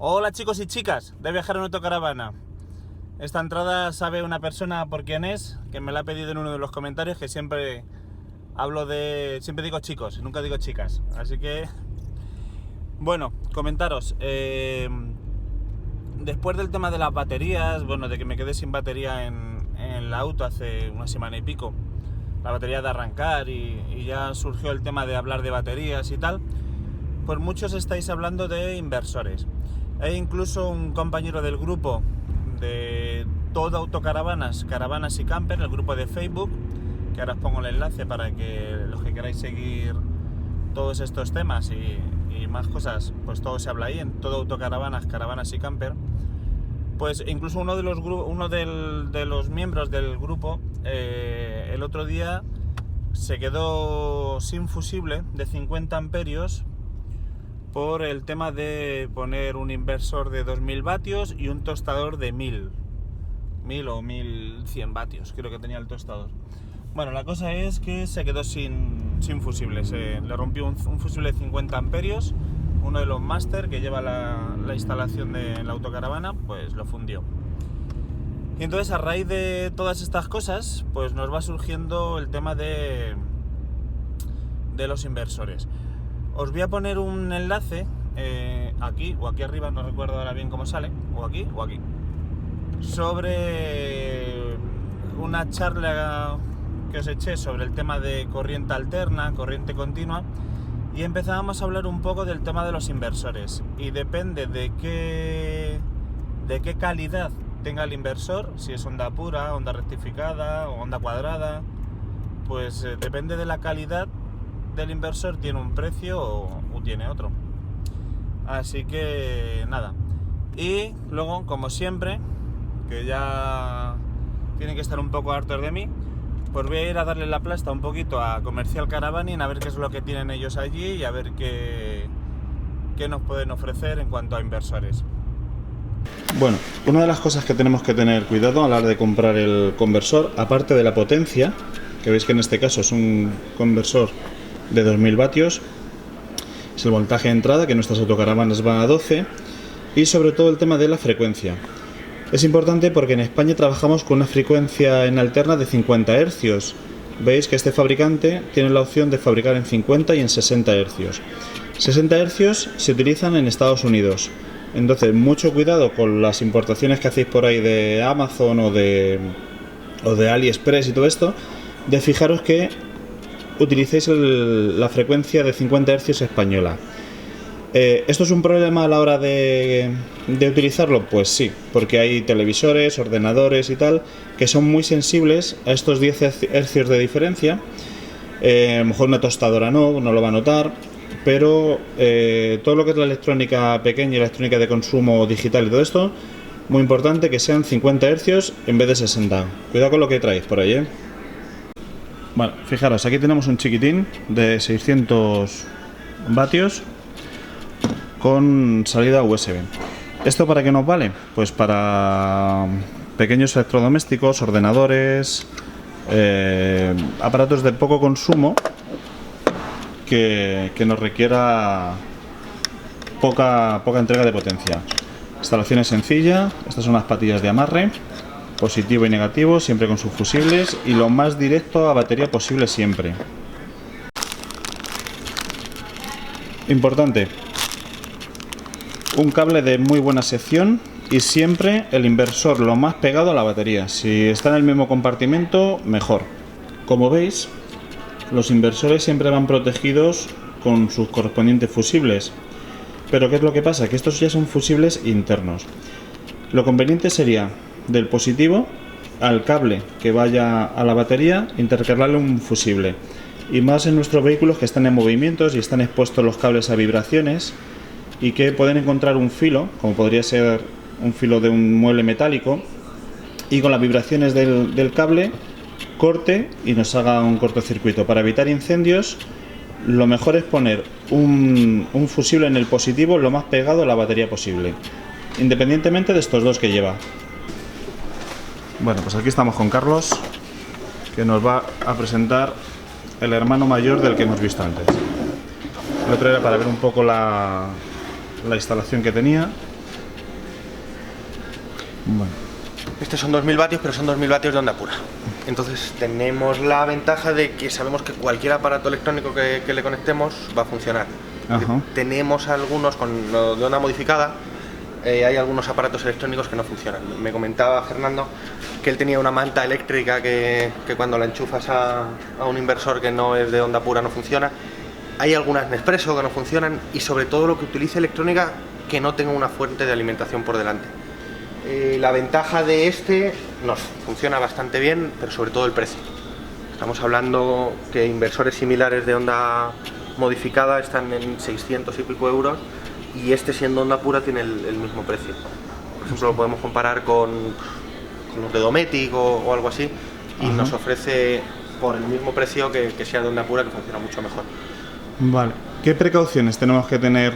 Hola chicos y chicas de Viajar en Autocaravana. Esta entrada sabe una persona por quién es, que me la ha pedido en uno de los comentarios, que siempre siempre digo chicos, nunca digo chicas. Así que, bueno, comentaros. Después del tema de las baterías, bueno, de que me quedé sin batería en el auto hace una semana y pico, la batería de arrancar y ya surgió el tema de hablar de baterías y tal, pues muchos estáis hablando de inversores. E incluso un compañero del grupo de todo autocaravanas, caravanas y camper, el grupo de Facebook, que ahora os pongo el enlace para que los que queráis seguir todos estos temas y más cosas, pues todo se habla ahí, en todo autocaravanas, caravanas y camper. Pues incluso uno de los miembros del grupo el otro día se quedó sin fusible de 50 amperios por el tema de poner un inversor de 2000 vatios y un tostador de 1000 o 1100 vatios, creo que tenía el tostador. Bueno, la cosa es que se quedó sin fusible, le rompió un fusible de 50 amperios, uno de los Master que lleva la instalación de la autocaravana, pues lo fundió. Y entonces, a raíz de todas estas cosas, pues nos va surgiendo el tema de los inversores. Os voy a poner un enlace aquí o aquí arriba, no recuerdo ahora bien cómo sale, o aquí, sobre una charla que os eché sobre el tema de corriente alterna, corriente continua, y empezábamos a hablar un poco del tema de los inversores. Y depende de qué calidad tenga el inversor, si es onda pura, onda rectificada o onda cuadrada, pues depende de la calidad del inversor, tiene un precio o tiene otro. Así que nada. Y luego, como siempre, que ya tienen que estar un poco hartos de mí, pues voy a ir a darle la plasta un poquito a Comercial Caravaning, a ver qué es lo que tienen ellos allí y a ver qué nos pueden ofrecer en cuanto a inversores. Bueno, una de las cosas que tenemos que tener cuidado a la hora de comprar el conversor, aparte de la potencia, que veis que en este caso es un conversor de 2000 vatios, es el voltaje de entrada, que nuestras autocaravanas van a 12, y sobre todo el tema de la frecuencia. Es importante porque en España trabajamos con una frecuencia en alterna de 50 Hz. Veis que este fabricante tiene la opción de fabricar en 50 y en 60 Hz. 60 Hz se utilizan en Estados Unidos. Entonces, mucho cuidado con las importaciones que hacéis por ahí de Amazon o de AliExpress y todo esto, de fijaros que utilicéis la frecuencia de 50 Hz española. ¿Esto es un problema a la hora de utilizarlo? Pues sí, porque hay televisores, ordenadores y tal que son muy sensibles a estos 10 Hz de diferencia. A lo mejor una tostadora no lo va a notar, pero todo lo que es la electrónica pequeña y la electrónica de consumo digital y todo esto, muy importante que sean 50 Hz en vez de 60. Cuidado con lo que traéis por ahí, Bueno, fijaros, aquí tenemos un chiquitín de 600 vatios con salida USB. ¿Esto para qué nos vale? Pues para pequeños electrodomésticos, ordenadores, aparatos de poco consumo que nos requiera poca entrega de potencia. Instalación es sencilla, estas son las patillas de amarre, positivo y negativo, siempre con sus fusibles y lo más directo a batería posible siempre. Importante, un cable de muy buena sección y siempre el inversor lo más pegado a la batería. Si está en el mismo compartimento, mejor. Como veis, los inversores siempre van protegidos con sus correspondientes fusibles. Pero ¿qué es lo que pasa? Que estos ya son fusibles internos. Lo conveniente sería del positivo al cable que vaya a la batería intercalarle un fusible. Y más en nuestros vehículos que están en movimientos y están expuestos los cables a vibraciones y que pueden encontrar un filo, como podría ser un filo de un mueble metálico, y con las vibraciones del cable corte y nos haga un cortocircuito. Para evitar incendios, lo mejor es poner un fusible en el positivo lo más pegado a la batería posible, independientemente de estos dos que lleva. Bueno, pues aquí estamos con Carlos, que nos va a presentar el hermano mayor del que hemos visto antes. El otro era para ver un poco la instalación que tenía Bueno. Estos son 2000 vatios, pero son 2000 vatios de onda pura. Entonces tenemos la ventaja de que sabemos que cualquier aparato electrónico que le conectemos va a funcionar. Tenemos algunos con lo de onda modificada, hay algunos aparatos electrónicos que no funcionan. Me comentaba Fernando que él tenía una manta eléctrica que cuando la enchufas a un inversor que no es de onda pura no funciona. Hay algunas Nespresso que no funcionan y sobre todo lo que utilice electrónica que no tenga una fuente de alimentación por delante. La ventaja de este nos funciona bastante bien, pero sobre todo el precio. Estamos hablando que inversores similares de onda modificada están en 600 y pico euros y este siendo onda pura tiene el mismo precio. Por ejemplo, lo podemos comparar con los de Dometic o algo así y nos ofrece por el mismo precio que sea de onda pura, que funciona mucho mejor. Vale. ¿Qué precauciones tenemos que tener?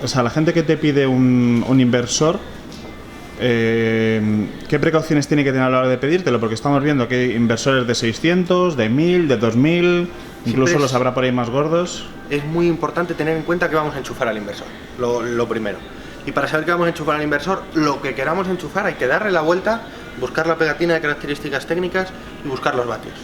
O sea, la gente que te pide un inversor, ¿qué precauciones tiene que tener a la hora de pedírtelo? Porque estamos viendo que hay inversores de 600, de 1000, de 2000, incluso los habrá por ahí más gordos. Es muy importante tener en cuenta que vamos a enchufar al inversor, lo primero. Y para saber que vamos a enchufar al inversor, lo que queramos enchufar hay que darle la vuelta, buscar la pegatina de características técnicas y buscar los vatios.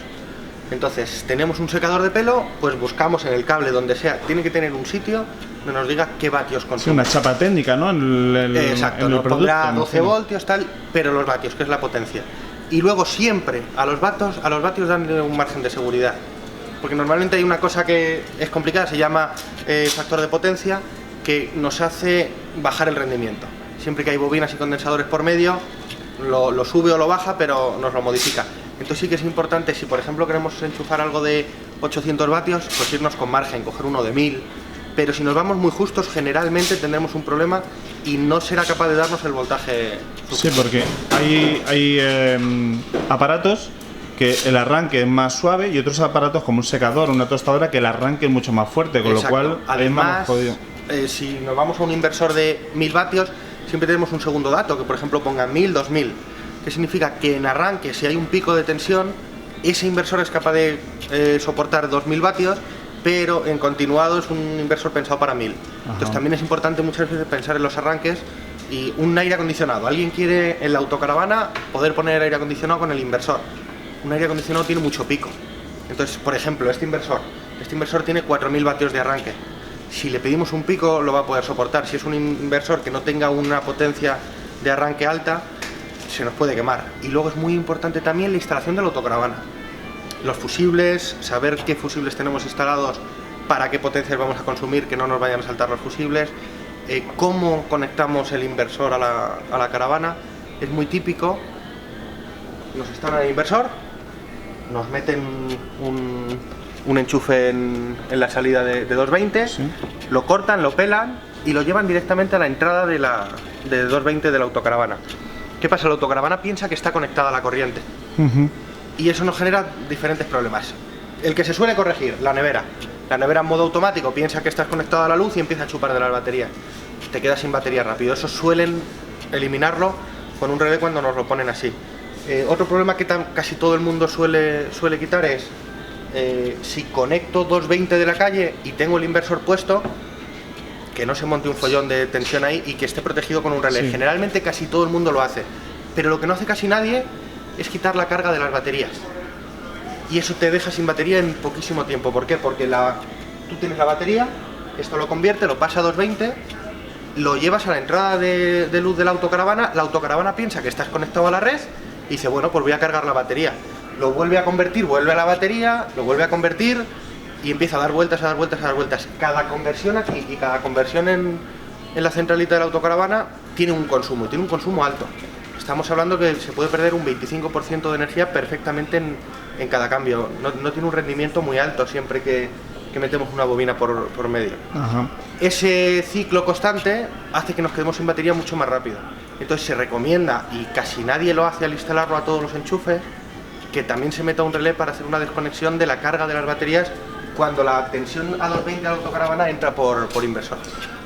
Entonces, tenemos un secador de pelo, pues buscamos en el cable donde sea, tiene que tener un sitio donde nos diga qué vatios consume. Sí, una chapa técnica, ¿no? Exacto, en el nos producto, pondrá 12 voltios, tal, pero los vatios, que es la potencia. Y luego siempre a los vatios dan un margen de seguridad. Porque normalmente hay una cosa que es complicada, se llama factor de potencia, que nos hace bajar el rendimiento. Siempre que hay bobinas y condensadores por medio, lo sube o lo baja, pero nos lo modifica. Entonces sí que es importante, si por ejemplo queremos enchufar algo de 800 vatios, pues irnos con margen, coger uno de 1000. Pero si nos vamos muy justos, generalmente tendremos un problema y no será capaz de darnos el voltaje suficiente. Sí, porque hay aparatos que el arranque es más suave y otros aparatos como un secador, una tostadora, que el arranque es mucho más fuerte, con Exacto. lo cual además, jodido. Si nos vamos a un inversor de 1000 vatios, siempre tenemos un segundo dato, que por ejemplo ponga 1000, 2000, que significa que en arranque, si hay un pico de tensión, ese inversor es capaz de soportar 2000 vatios, pero en continuado es un inversor pensado para 1000. Entonces también es importante muchas veces pensar en los arranques y un aire acondicionado. Alguien quiere en la autocaravana poder poner aire acondicionado con el inversor. Un aire acondicionado tiene mucho pico. Entonces, por ejemplo, este inversor tiene 4000 vatios de arranque. Si le pedimos un pico lo va a poder soportar. Si es un inversor que no tenga una potencia de arranque alta, se nos puede quemar. Y luego es muy importante también la instalación de la autocaravana. Los fusibles, saber qué fusibles tenemos instalados, para qué potencias vamos a consumir, que no nos vayan a saltar los fusibles, cómo conectamos el inversor a la caravana, es muy típico. Nos instalan el inversor, nos meten un enchufe en la salida de 220, ¿sí? Lo cortan, lo pelan y lo llevan directamente a la entrada de 220 de la autocaravana. ¿Qué pasa? La autocaravana piensa que está conectada a la corriente. Y eso nos genera diferentes problemas. El que se suele corregir, la nevera. La nevera en modo automático piensa que estás conectado a la luz y empieza a chupar de las baterías. Te quedas sin batería rápido. Eso suelen eliminarlo con un relé cuando nos lo ponen así. Otro problema que casi todo el mundo suele quitar es si conecto 220 de la calle y tengo el inversor puesto, que no se monte un follón de tensión ahí y que esté protegido con un relé. Sí. Generalmente casi todo el mundo lo hace, pero lo que no hace casi nadie es quitar la carga de las baterías. Y eso te deja sin batería en poquísimo tiempo. ¿Por qué? Porque tú tienes la batería, esto lo convierte, lo pasa a 220, lo llevas a la entrada de luz de la autocaravana piensa que estás conectado a la red y dice, bueno, pues voy a cargar la batería. Lo vuelve a convertir, vuelve a la batería, lo vuelve a convertir y empieza a dar vueltas, a dar vueltas, a dar vueltas. Cada conversión aquí y cada conversión en la centralita de la autocaravana tiene un consumo alto. Estamos hablando que se puede perder un 25% de energía perfectamente en cada cambio. No tiene un rendimiento muy alto siempre que metemos una bobina por medio. Ese ciclo constante hace que nos quedemos sin batería mucho más rápido. Entonces se recomienda, y casi nadie lo hace al instalarlo a todos los enchufes, que también se meta un relé para hacer una desconexión de la carga de las baterías cuando la tensión a 220 de la autocaravana entra por inversor.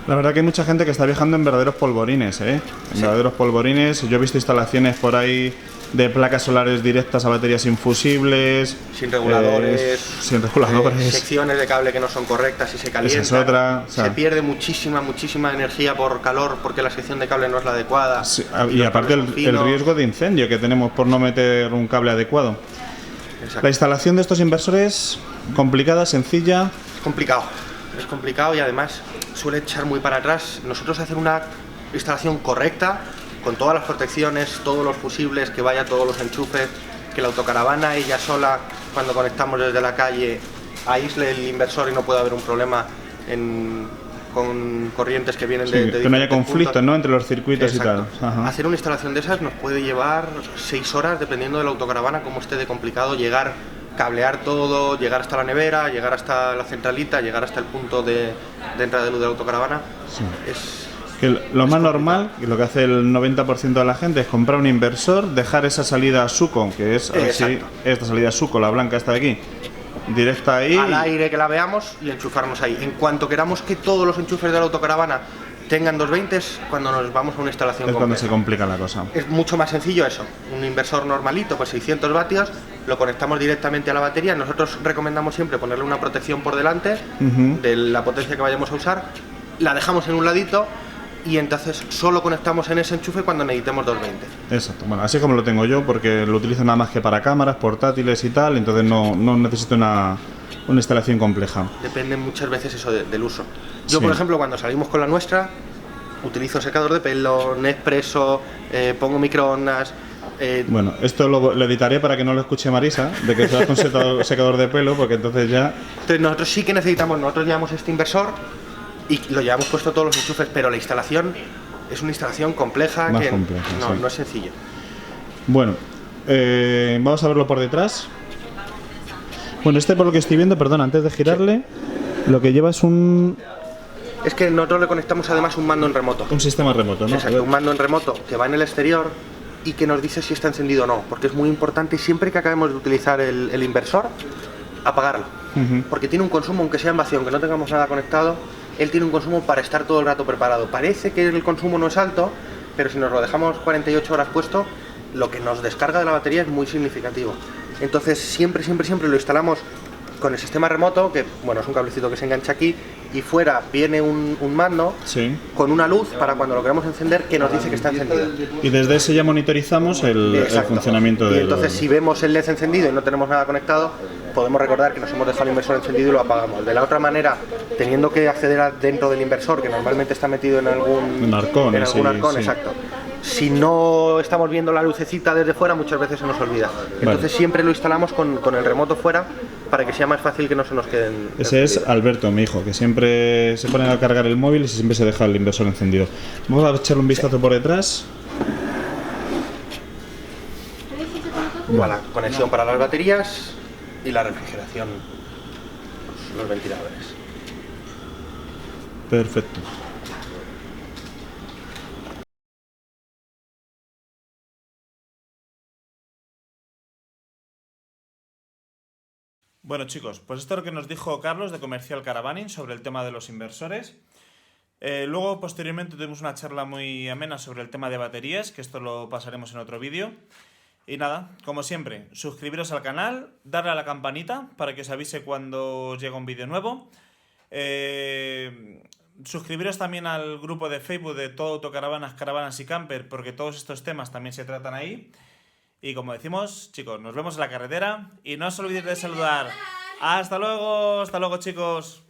La verdad que hay mucha gente que está viajando en verdaderos polvorines, ¿eh? En verdaderos polvorines. Yo he visto instalaciones por ahí de placas solares directas a baterías infusibles, sin reguladores, secciones de cable que no son correctas y se calientan. Esa es otra, se pierde muchísima energía por calor porque la sección de cable no es la adecuada. Sí, y aparte el riesgo de incendio que tenemos por no meter un cable adecuado. Exacto. La instalación de estos inversores, complicada, sencilla. Es complicado y además suele echar muy para atrás. Nosotros hacer una instalación correcta, con todas las protecciones, todos los fusibles, que vaya todos los enchufes, que la autocaravana ella sola, cuando conectamos desde la calle, aísle el inversor y no pueda haber un problema con corrientes que vienen de que no haya conflicto, puntos, ¿no?, entre los circuitos. Exacto. Y tal. Ajá. Hacer una instalación de esas nos puede llevar 6 horas, dependiendo de la autocaravana, como esté de complicado llegar, cablear todo, llegar hasta la nevera, llegar hasta la centralita, llegar hasta el punto de entrada de luz de la autocaravana. Sí. Lo más normal, y lo que hace el 90% de la gente, es comprar un inversor, dejar esa salida Suco, que es así, esta salida Suco, la blanca esta de aquí, directa ahí, al aire, que la veamos, y enchufarnos ahí. En cuanto queramos que todos los enchufes de la autocaravana tengan 220, cuando nos vamos a una instalación es completa. Cuando se complica la cosa. Es mucho más sencillo eso. Un inversor normalito, pues 600 vatios, lo conectamos directamente a la batería. Nosotros recomendamos siempre ponerle una protección por delante de la potencia que vayamos a usar. La dejamos en un ladito y entonces solo conectamos en ese enchufe cuando necesitemos 220. Exacto. Bueno, así como lo tengo yo, porque lo utilizo nada más que para cámaras, portátiles y tal, entonces no necesito una instalación compleja. Depende muchas veces eso del uso. Yo, por ejemplo, cuando salimos con la nuestra, utilizo secador de pelo, Nespresso, pongo microondas. Bueno, esto lo editaré para que no lo escuche Marisa, de que sea con secador de pelo, porque entonces ya... Entonces nosotros sí que necesitamos, nosotros llevamos este inversor y lo llevamos puesto todos los enchufes, pero la instalación es una instalación compleja. Más que compleja, sí. no es sencillo. Bueno, vamos a verlo por detrás. Bueno, por lo que estoy viendo, perdón, antes de girarle, lo que lleva es Es que nosotros le conectamos además un mando en remoto. un sistema remoto, ¿no? Exacto, un mando en remoto que va en el exterior y que nos dice si está encendido o no, porque es muy importante siempre que acabemos de utilizar el inversor, apagarlo. Porque tiene un consumo, aunque sea en vacío, aunque no tengamos nada conectado, él tiene un consumo para estar todo el rato preparado. Parece que el consumo no es alto, pero si nos lo dejamos 48 horas puesto, lo que nos descarga de la batería es muy significativo. Entonces siempre lo instalamos con el sistema remoto, que bueno, es un cablecito que se engancha aquí, y fuera viene un mando con una luz para cuando lo queramos encender, que nos dice que está encendido. Y desde ese ya monitorizamos el funcionamiento del... Y entonces si vemos el LED encendido y no tenemos nada conectado, podemos recordar que nos hemos dejado el inversor encendido y lo apagamos. De la otra manera, teniendo que acceder dentro del inversor, que normalmente está metido en algún arcón, exacto. Si no estamos viendo la lucecita desde fuera, muchas veces se nos olvida. Entonces siempre lo instalamos con el remoto fuera para que sea más fácil que no se nos queden. Ese es Alberto, mi hijo, que siempre se pone a cargar el móvil y siempre se deja el inversor encendido. Vamos a echarle un vistazo por detrás. La conexión para las baterías y la refrigeración, los ventiladores. Perfecto. Bueno, chicos, pues esto es lo que nos dijo Carlos de Comercial Caravaning sobre el tema de los inversores. Luego, posteriormente, tuvimos una charla muy amena sobre el tema de baterías, que esto lo pasaremos en otro vídeo. Y nada, como siempre, suscribiros al canal, darle a la campanita para que os avise cuando os llega un vídeo nuevo. Suscribiros también al grupo de Facebook de Todo Autocaravanas, Caravanas y Camper, porque todos estos temas también se tratan ahí. Y como decimos, chicos, nos vemos en la carretera y no os olvidéis de saludar. ¡Hasta luego! ¡Hasta luego, chicos!